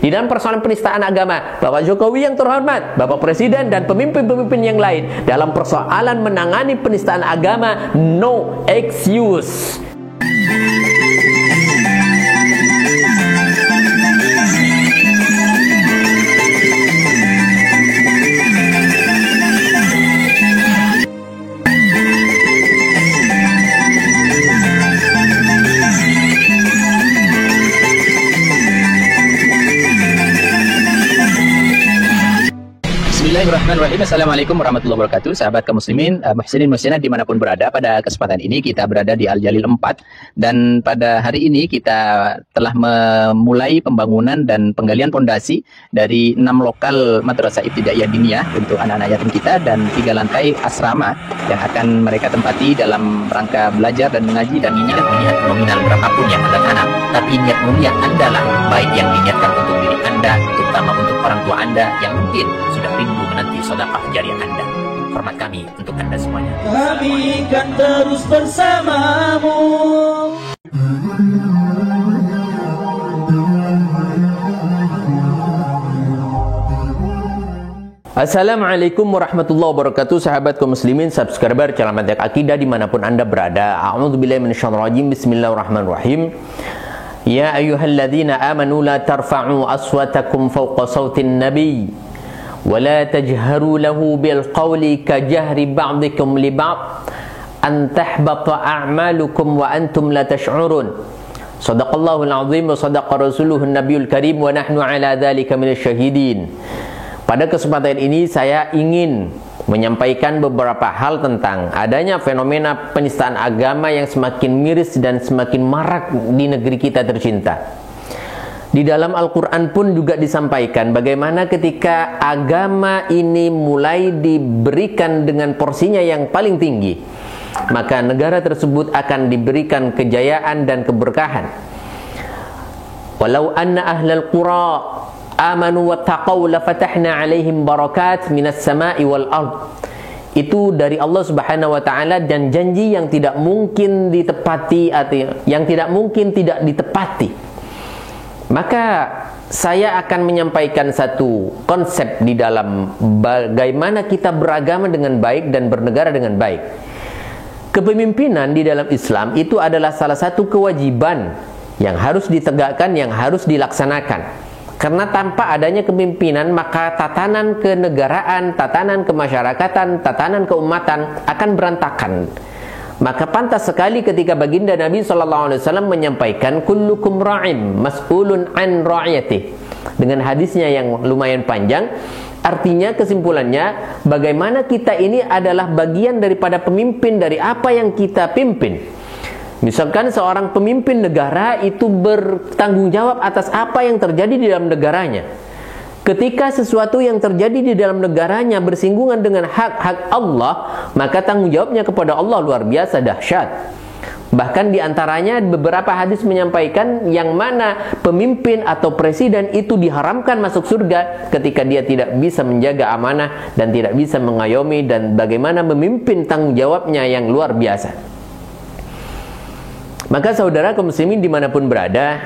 di dalam persoalan penistaan agama, Bapak Jokowi yang terhormat, Bapak Presiden dan pemimpin-pemimpin yang lain dalam persoalan menangani penistaan agama, no excuse. Bismillahirrahmanirrahim. Assalamualaikum warahmatullahi wabarakatuh. Sahabat kaum muslimin, muhsinin muslimat dimanapun berada. Pada kesempatan ini kita berada di Al Jalil 4. Dan pada hari ini kita telah memulai pembangunan dan penggalian pondasi dari 6 lokal madrasah ibtidaiyah diniyah untuk anak-anak yatim kita, dan 3 lantai asrama yang akan mereka tempati dalam rangka belajar dan mengaji. Dan ini kan niat nominal berapapun yang Anda tanam, tapi niat mulia Anda lah, baik yang diniatkan untuk diri Anda, terutama untuk orang tua Anda yang mungkin sudah rindu menanti sedekah jariah Anda. Hormat kami untuk Anda semuanya. Kami kan terus bersamamu. Assalamualaikum warahmatullahi wabarakatuh. Sahabat kaum muslimin, subscriber channel Mantek Akidah dimanapun Anda berada. A'udzubillahi minasyaitonirrajim. Bismillahirrahmanirrahim. Ya ayyuhalladzina amanu la tarfa'u aswatakum fawqa sautin nabiy wa la tajharu lahu bil qawli ka jahri ba'dikum li ba'd an tahbata a'malukum wa antum la tash'urun. Shadaqallahul azim wa shadaqa rasuluhun nabiyul karim wa nahnu ala dzalika minasyahidin. Pada kesempatan ini saya ingin menyampaikan beberapa hal tentang adanya fenomena penistaan agama yang semakin miris dan semakin marak di negeri kita tercinta. Di dalam Al-Quran pun juga disampaikan bagaimana ketika agama ini mulai diberikan dengan porsinya yang paling tinggi, maka negara tersebut akan diberikan kejayaan dan keberkahan. Walau anna ahlal qura amanu wattaqaw lafatahna alaihim barakat minas sama'i wal ard. Itu dari Allah Subhanahu wa taala, dan janji yang tidak mungkin ditepati atau yang tidak mungkin tidak ditepati. Maka saya akan menyampaikan satu konsep di dalam bagaimana kita beragama dengan baik dan bernegara dengan baik. Kepemimpinan di dalam Islam itu adalah salah satu kewajiban yang harus ditegakkan, yang harus dilaksanakan. Karena tanpa adanya kepemimpinan, maka tatanan kenegaraan, tatanan kemasyarakatan, tatanan keumatan akan berantakan. Maka pantas sekali ketika baginda Nabi SAW menyampaikan kullukum ra'in mas'ulun an ra'iyati, dengan hadisnya yang lumayan panjang. Artinya, kesimpulannya, bagaimana kita ini adalah bagian daripada pemimpin dari apa yang kita pimpin. Misalkan seorang pemimpin negara itu bertanggung jawab atas apa yang terjadi di dalam negaranya. Ketika sesuatu yang terjadi di dalam negaranya bersinggungan dengan hak-hak Allah, maka tanggung jawabnya kepada Allah luar biasa dahsyat. Bahkan diantaranya beberapa hadis menyampaikan yang mana pemimpin atau presiden itu diharamkan masuk surga ketika dia tidak bisa menjaga amanah dan tidak bisa mengayomi, dan bagaimana memimpin tanggung jawabnya yang luar biasa. Maka saudara kaum muslimin dimanapun berada,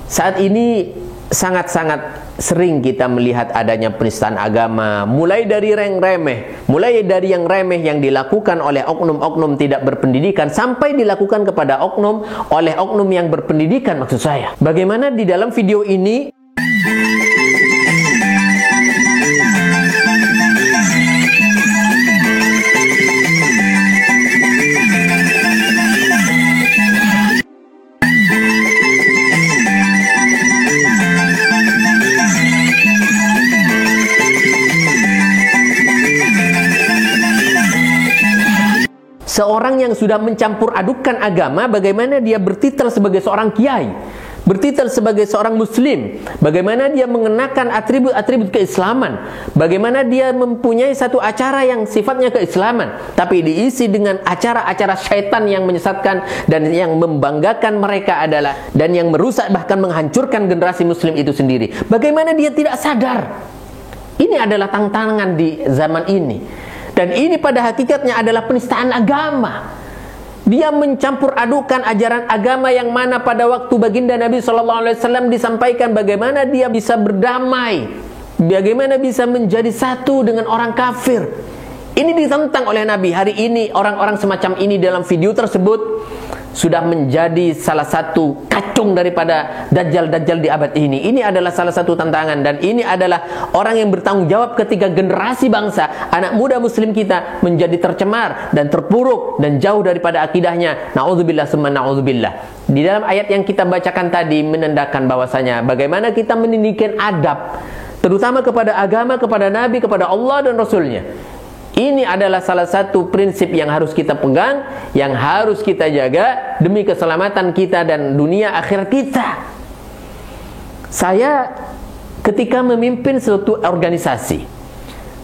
saat ini sangat-sangat sering kita melihat adanya penistaan agama, mulai dari yang remeh yang dilakukan oleh oknum-oknum tidak berpendidikan, sampai dilakukan kepada oleh oknum yang berpendidikan, maksud saya. Bagaimana di dalam video ini seorang yang sudah mencampur adukan agama, bagaimana dia bertitel sebagai seorang kiai, bertitel sebagai seorang muslim, bagaimana dia mengenakan atribut-atribut keislaman, bagaimana dia mempunyai satu acara yang sifatnya keislaman, tapi diisi dengan acara-acara syaitan yang menyesatkan dan yang membanggakan mereka adalah, dan yang merusak bahkan menghancurkan generasi muslim itu sendiri. Bagaimana dia tidak sadar? Ini adalah tantangan di zaman ini. Dan ini pada hakikatnya adalah penistaan agama. Dia mencampur adukan ajaran agama yang mana pada waktu baginda Nabi SAW disampaikan bagaimana dia bisa berdamai, bagaimana bisa menjadi satu dengan orang kafir. Ini ditentang oleh Nabi. Hari ini orang-orang semacam ini dalam video tersebut sudah menjadi salah satu kacung daripada dajjal-dajjal di abad ini. Ini adalah salah satu tantangan, dan ini adalah orang yang bertanggung jawab ketika generasi bangsa, anak muda muslim kita menjadi tercemar dan terpuruk dan jauh daripada akidahnya. Na'udzubillah summa na'udzubillah. Di dalam ayat yang kita bacakan tadi menandakan bahwasanya bagaimana kita mendidikan adab, terutama kepada agama, kepada Nabi, kepada Allah dan Rasulnya. Ini adalah salah satu prinsip yang harus kita pegang, yang harus kita jaga demi keselamatan kita dan dunia akhirat kita. Saya ketika memimpin suatu organisasi,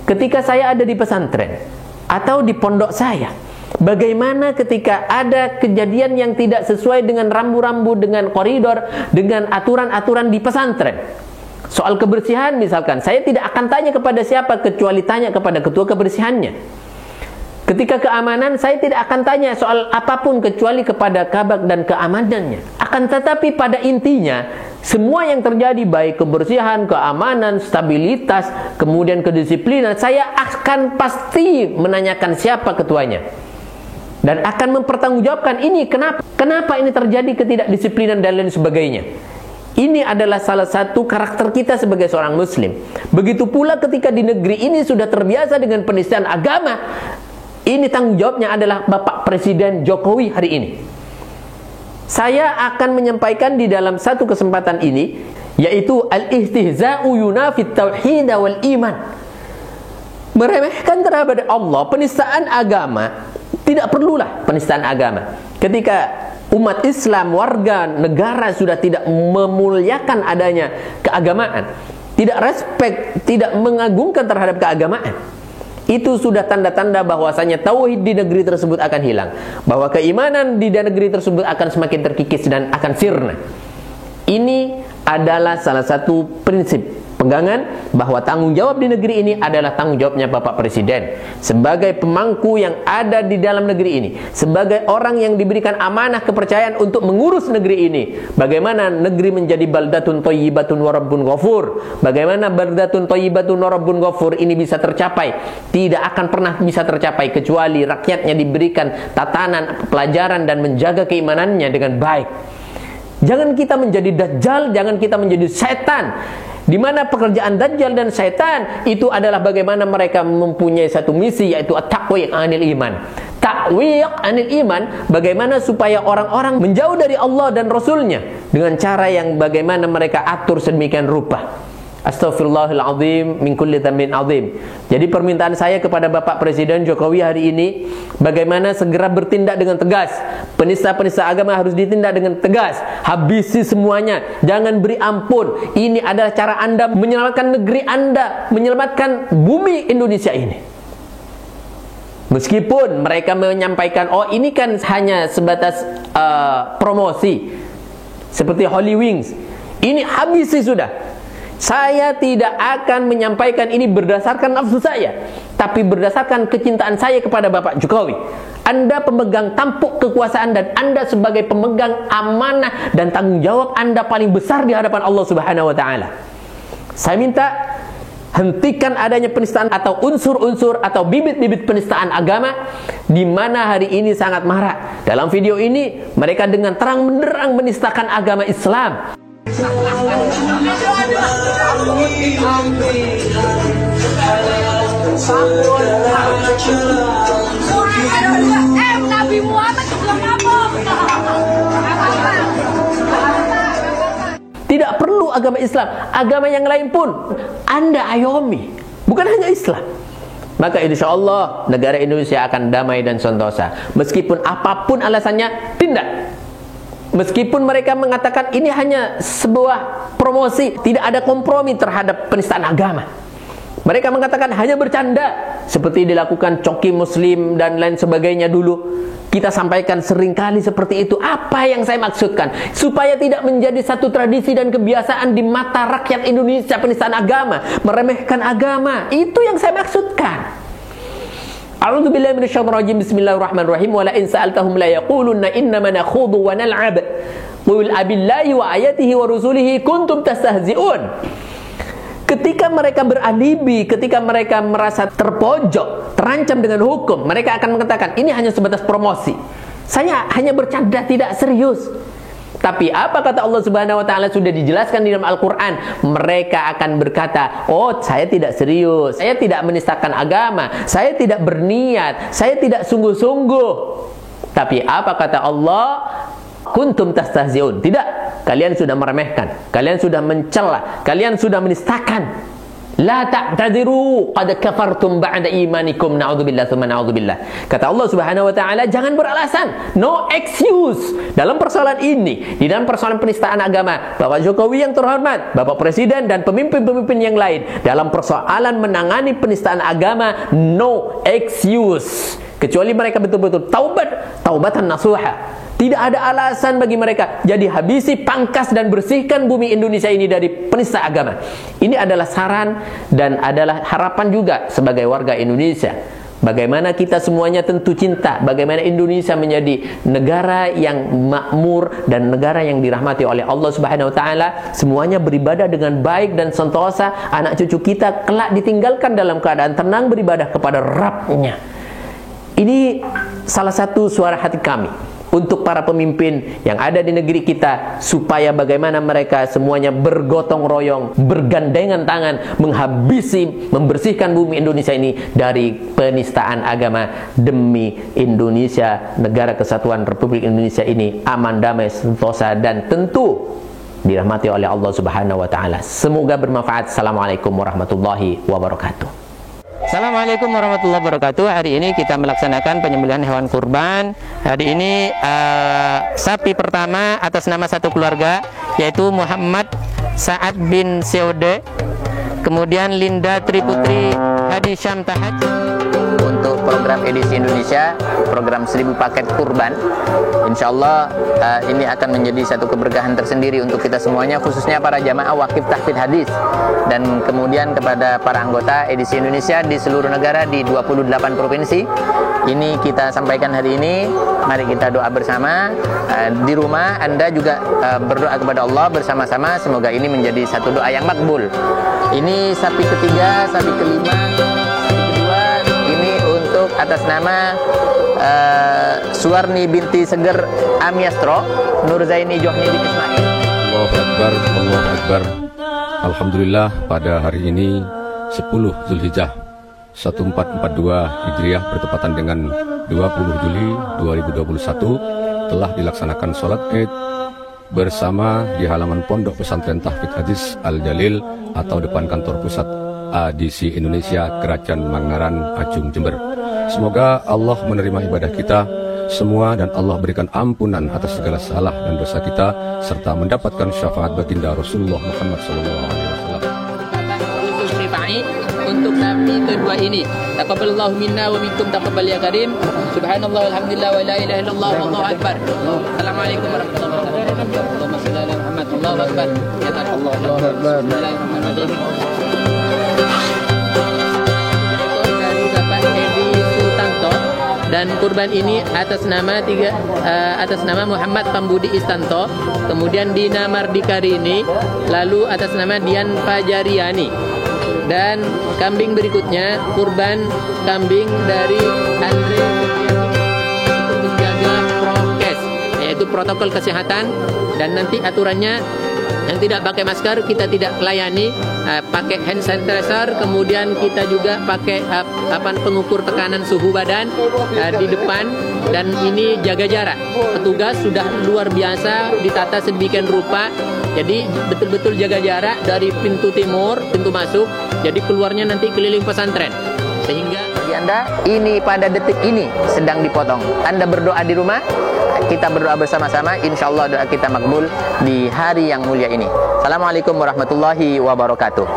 ketika saya ada di pesantren atau di pondok saya, bagaimana ketika ada kejadian yang tidak sesuai dengan rambu-rambu, dengan koridor, dengan aturan-aturan di pesantren. Soal kebersihan misalkan, saya tidak akan tanya kepada siapa kecuali tanya kepada ketua kebersihannya. Ketika keamanan, saya tidak akan tanya soal apapun kecuali kepada kabak dan keamanannya. Akan tetapi pada intinya, semua yang terjadi baik kebersihan, keamanan, stabilitas, kemudian kedisiplinan, saya akan pasti menanyakan siapa ketuanya. Dan akan mempertanggungjawabkan ini kenapa ini terjadi ketidakdisiplinan dan lain sebagainya. Ini adalah salah satu karakter kita sebagai seorang muslim. Begitu pula ketika di negeri ini sudah terbiasa dengan penistaan agama, ini tanggung jawabnya adalah Bapak Presiden Jokowi hari ini. Saya akan menyampaikan di dalam satu kesempatan ini, yaitu al-istihza'u yunafit tauhid wal iman. Meremehkan terhadap Allah, penistaan agama, tidak perlulah penistaan agama. Ketika umat Islam, warga negara sudah tidak memuliakan adanya keagamaan, tidak respect, tidak mengagungkan terhadap keagamaan, itu sudah tanda-tanda bahwasanya tauhid di negeri tersebut akan hilang, bahwa keimanan di negeri tersebut akan semakin terkikis dan akan sirna. Ini adalah salah satu prinsip pegangan bahwa tanggung jawab di negeri ini adalah tanggung jawabnya Bapak Presiden sebagai pemangku yang ada di dalam negeri ini, sebagai orang yang diberikan amanah kepercayaan untuk mengurus negeri ini. Bagaimana negeri menjadi baldatun thayyibatun wa rabbun ghafur, bagaimana baldatun thayyibatun wa rabbun ghafur ini bisa tercapai, tidak akan pernah bisa tercapai kecuali rakyatnya diberikan tatanan pelajaran dan menjaga keimanannya dengan baik. Jangan kita menjadi dajjal, jangan kita menjadi setan, di mana pekerjaan dajjal dan setan itu adalah bagaimana mereka mempunyai satu misi, yaitu at-taqwiq anil iman. Taqwiq anil iman, bagaimana supaya orang-orang menjauh dari Allah dan Rasulnya dengan cara yang bagaimana mereka atur sedemikian rupa. Astaghfirullahaladzim min kulli dhanbin azim. Jadi permintaan saya kepada Bapak Presiden Jokowi hari ini, bagaimana segera bertindak dengan tegas. Penista-penista agama harus ditindak dengan tegas. Habisi semuanya, jangan beri ampun. Ini adalah cara Anda menyelamatkan negeri Anda, menyelamatkan bumi Indonesia ini. Meskipun mereka menyampaikan, oh ini kan hanya sebatas promosi, seperti Holy Wings. Ini habisi sudah. Saya tidak akan menyampaikan ini berdasarkan nafsu saya, tapi berdasarkan kecintaan saya kepada Bapak Jokowi. Anda pemegang tampuk kekuasaan dan Anda sebagai pemegang amanah dan tanggung jawab Anda paling besar di hadapan Allah Subhanahu wa taala. Saya minta hentikan adanya penistaan atau unsur-unsur atau bibit-bibit penistaan agama di mana hari ini sangat marak. Dalam video ini mereka dengan terang benderang menistakan agama Islam. Nabi Muhammad belum Tidak perlu agama Islam, agama yang lain pun Anda ayomi, bukan hanya Islam. Maka insya Allah negara Indonesia akan damai dan sentosa. Meskipun apapun alasannya, tindak. Meskipun mereka mengatakan ini hanya sebuah promosi, tidak ada kompromi terhadap penistaan agama. Mereka mengatakan hanya bercanda, seperti dilakukan Coki Muslim dan lain sebagainya dulu. Kita sampaikan seringkali seperti itu. Apa yang saya maksudkan? Supaya tidak menjadi satu tradisi dan kebiasaan di mata rakyat Indonesia penistaan agama, meremehkan agama. Itu yang saya maksudkan. A'udzu billahi minasyaitonir rajim. Bismillahirrahmanirrahim. Wa la in sa'altahum la yaqulunna innama nakhudhu wa nal'ab. Qul abillahi wa ayatihi wa rusulihi kuntum tastahzi'un. Ketika mereka beralibi, ketika mereka merasa terpojok, terancam dengan hukum, mereka akan mengatakan, ini hanya sebatas promosi. Saya hanya bercanda, tidak serius. Tapi apa kata Allah Subhanahu wa taala sudah dijelaskan di dalam Al-Qur'an, mereka akan berkata, "Oh, saya tidak serius. Saya tidak menistakan agama. Saya tidak berniat. Saya tidak sungguh-sungguh." Tapi apa kata Allah? Kuntum tastahzi'un. Tidak, kalian sudah meremehkan, kalian sudah mencela, kalian sudah menistakan. La ta'tadiru qad kafartum ba'da imanikum. Na'udzubillah tsumma na'udzubillah. Kata Allah Subhanahu wa taala, jangan beralasan, no excuse dalam persoalan ini, di dalam persoalan penistaan agama. Bapak Jokowi yang terhormat, Bapak Presiden dan pemimpin-pemimpin yang lain, dalam persoalan menangani penistaan agama, no excuse. Kecuali mereka betul-betul taubatan nasuha. Tidak ada alasan bagi mereka. Jadi habisi, pangkas dan bersihkan bumi Indonesia ini dari penista agama. Ini adalah saran dan adalah harapan juga sebagai warga Indonesia. Bagaimana kita semuanya tentu cinta, bagaimana Indonesia menjadi negara yang makmur dan negara yang dirahmati oleh Allah Subhanahu wa taala. Semuanya beribadah dengan baik dan sentosa. Anak cucu kita kelak ditinggalkan dalam keadaan tenang beribadah kepada Rabb-Nya. Ini salah satu suara hati kami untuk para pemimpin yang ada di negeri kita, supaya bagaimana mereka semuanya bergotong royong, bergandengan tangan, menghabisi, membersihkan bumi Indonesia ini dari penistaan agama demi Indonesia, negara kesatuan Republik Indonesia ini aman, damai, sentosa dan tentu dirahmati oleh Allah Subhanahu wa taala. Semoga bermanfaat. Assalamualaikum warahmatullahi wabarakatuh. Assalamualaikum warahmatullahi wabarakatuh. Hari ini kita melaksanakan penyembelihan hewan kurban. Hari ini sapi pertama atas nama satu keluarga, yaitu Muhammad Sa'ad bin Seode, kemudian Linda Triputri Hadi Syam Tahaj. Untuk program edisi Indonesia, program 1000 paket kurban, insya Allah ini akan menjadi satu keberkahan tersendiri untuk kita semuanya, khususnya para jamaah wakif tahfidz hadis, dan kemudian kepada para anggota edisi Indonesia di seluruh negara di 28 provinsi. Ini kita sampaikan hari ini. Mari kita doa bersama. Di rumah Anda juga berdoa kepada Allah bersama-sama, semoga ini menjadi satu doa yang makbul. Ini sapi ketiga, sapi kelima, atas nama Suwarni binti Seger Amiastro, Nurzaini Johni bin Ismail. Allahu Akbar, Allahu Akbar. Alhamdulillah pada hari ini 10 Zulhijjah 1442 Hijriah bertepatan dengan 20 Juli 2021 telah dilaksanakan sholat Id bersama di halaman Pondok Pesantren Tahfidz Hadis Al-Jalil atau depan kantor pusat ADC Indonesia Kerajaan Mangaran Ajung Jember. Semoga Allah menerima ibadah kita semua dan Allah berikan ampunan atas segala salah dan dosa kita serta mendapatkan syafaat baginda Rasulullah Muhammad SAW. Untuk sapi kedua ini, taqabbalallahu minna wa minkum taqabbal ya karim. Subhanallah walhamdulillah wa la ilaha illallah wallahu akbar. Assalamualaikum warahmatullahi wabarakatuh. Allahumma shalli ala Muhammad. Allahu akbar. Ya Allah, Allahu akbar. Bismillahirrahmanirrahim. Dari Bapak Edi Sultanto, dan kurban ini atas nama Muhammad Pambudi Istanto, kemudian Dina Mardikarini, lalu atas nama Dian Fajariani. Dan kambing berikutnya kurban kambing dari Andre untuk menjaga prokes, yaitu protokol kesehatan, dan nanti aturannya yang tidak pakai masker kita tidak layani, pakai hand sanitizer, kemudian kita juga pakai pengukur tekanan suhu badan di depan, dan ini jaga jarak. Petugas sudah luar biasa ditata sedemikian rupa, jadi betul-betul jaga jarak dari pintu timur, pintu masuk, jadi keluarnya nanti keliling pesantren. Sehingga bagi Anda, ini pada detik ini sedang dipotong. Anda berdoa di rumah, kita berdoa bersama-sama, insya Allah doa kita makbul di hari yang mulia ini. Assalamualaikum warahmatullahi wabarakatuh.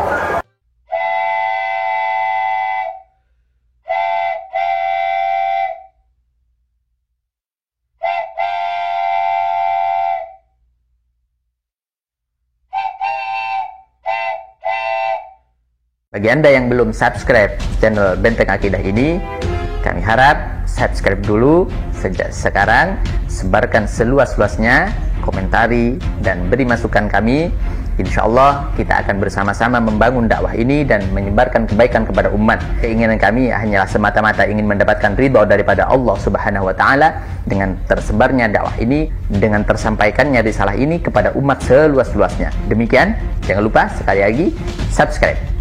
Bagi Anda yang belum subscribe channel Benteng Akidah ini, Kami harap subscribe dulu sejak sekarang, sebarkan seluas-luasnya, komentari dan beri masukan kami. Insya Allah kita akan bersama-sama membangun dakwah ini dan menyebarkan kebaikan kepada umat. Keinginan kami hanyalah semata-mata ingin mendapatkan ridha daripada Allah Subhanahu wa Ta'ala dengan tersebarnya dakwah ini, dengan tersampaikannya risalah ini kepada umat seluas-luasnya. Demikian, jangan lupa sekali lagi subscribe.